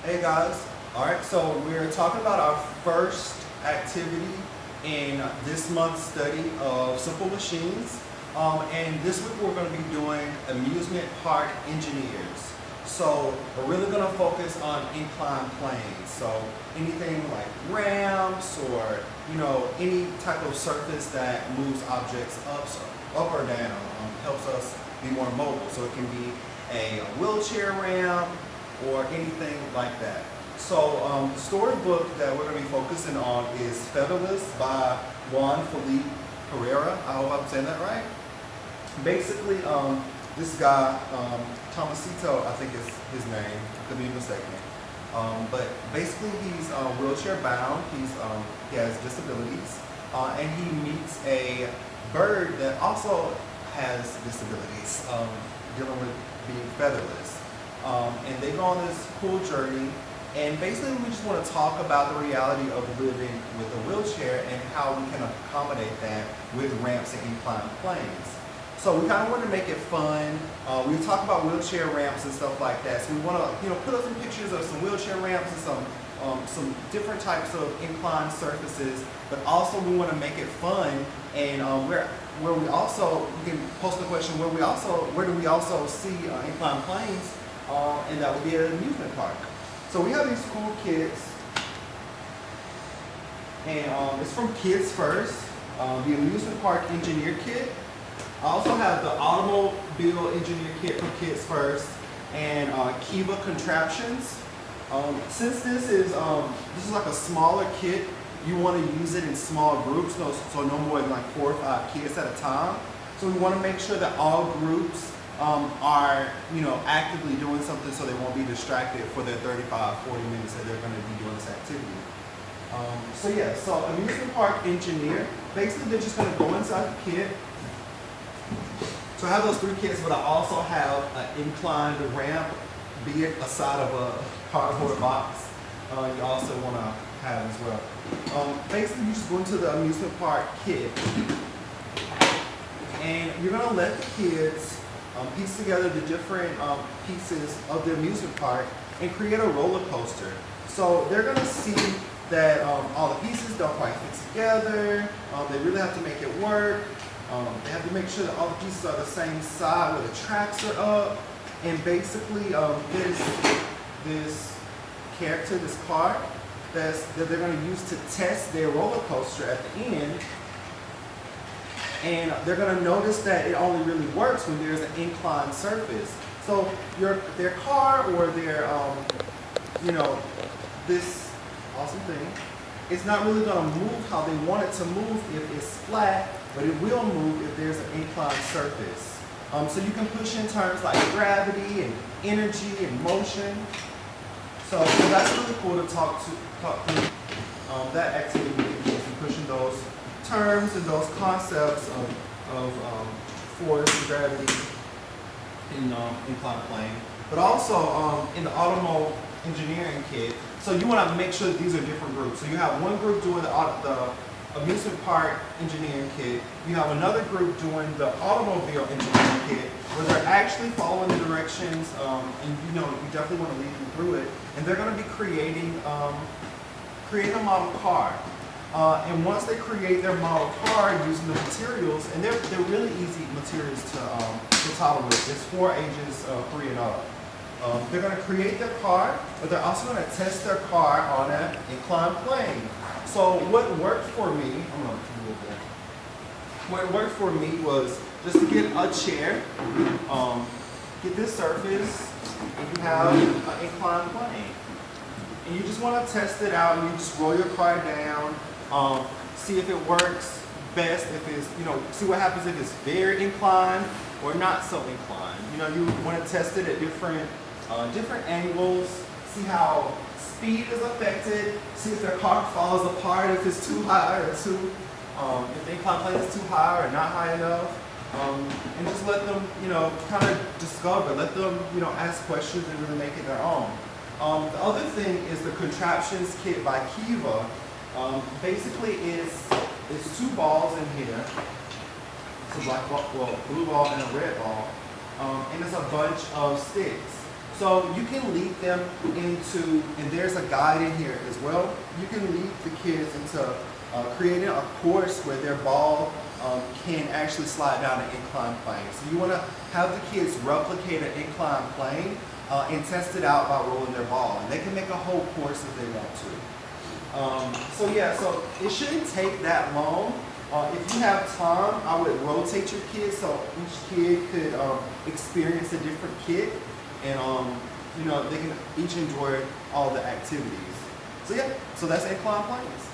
Hey guys, alright, so we're talking about our first activity in this month's study of simple machines. And this week we're going to be doing amusement park engineers. So we're really going to focus on inclined planes. So anything like ramps or any type of surface that moves objects up or down, helps us be more mobile. So it can be a wheelchair ramp or anything like that. So the storybook that we're going to be focusing on is Featherless by Juan Felipe Herrera. I hope I'm saying that right. Basically, this guy, Tomasito, I think is his name, I could be mistaken. But basically he's wheelchair bound, he has disabilities, and he meets a bird that also has disabilities, dealing with being featherless. And they go on this cool journey, and basically we just want to talk about the reality of living with a wheelchair and how we can accommodate that with ramps and inclined planes. So we kind of want to make it fun. We talk about wheelchair ramps and stuff like that. So we want to, put up some pictures of some wheelchair ramps and some different types of inclined surfaces. But also we want to make it fun, and where we also, you can post the question where do we also see inclined planes, and that would be an amusement park. So we have these cool kits, and it's from Kids First, the amusement park engineer kit. I also have the automobile engineer kit from Kids First and Kiva contraptions. Since this is like a smaller kit, you want to use it in small groups, so no more than like 4 or 5 kids at a time. So we want to make sure that all groups are actively doing something, so they won't be distracted for their 35-40 minutes that they're going to be doing this activity. So amusement park engineer, basically they're just going to go inside the kit. So I have those 3 kits, but I also have an inclined ramp, be it a side of a cardboard box. You also want to have as well. Basically, you just go into the amusement park kit, and you're going to let the kids piece together the different pieces of the amusement park and create a roller coaster. So they're going to see that all the pieces don't quite fit together. They really have to make it work. They have to make sure that all the pieces are the same side where the tracks are up. And basically, this character, this car, that they're going to use to test their roller coaster at the end. And they're going to notice that it only really works when there's an inclined surface. So their car or their, this awesome thing, it's not really going to move how they want it to move if it's flat, but it will move if there's an inclined surface. So you can push in terms like gravity and energy and motion. So that's really cool to talk through that activity, is pushing those terms and those concepts of force and gravity in inclined plane. But also in the automotive engineering kit, so you want to make sure that these are different groups. So you have one group doing the amusement park engineering kit. You have another group doing the automobile engineering kit, where they're actually following the directions, and you definitely want to lead them through it. And they're going to be creating a model car. And once they create their model car using the materials, and they're really easy materials to tolerate. It's for ages 3 and up. They're going to create their car, but they're also going to test their car on an inclined plane. So what worked for me, what worked for me was just to get a chair, get this surface, and you have an inclined plane. And you just want to test it out, and you just roll your car down, see if it works best, if it's, see what happens if it's very inclined or not so inclined. You want to test it at different angles, see how speed is affected, see if their car falls apart, if it's too high or if the inclined plane is too high or not high enough, and just let them, kind of discover, let them, ask questions and really make it their own. The other thing is the contraptions kit by Kiva. Basically, it's 2 balls in here. It's a black ball, blue ball, and a red ball, and it's a bunch of sticks. So you can lead them into, and there's a guide in here as well, you can lead the kids into creating a course where their ball can actually slide down an inclined plane. So you want to have the kids replicate an inclined plane and test it out by rolling their ball. And they can make a whole course if they want to. So it shouldn't take that long. If you have time, I would rotate your kids so each kid could experience a different kick, and they can each enjoy all the activities. So yeah, so that's incline planes.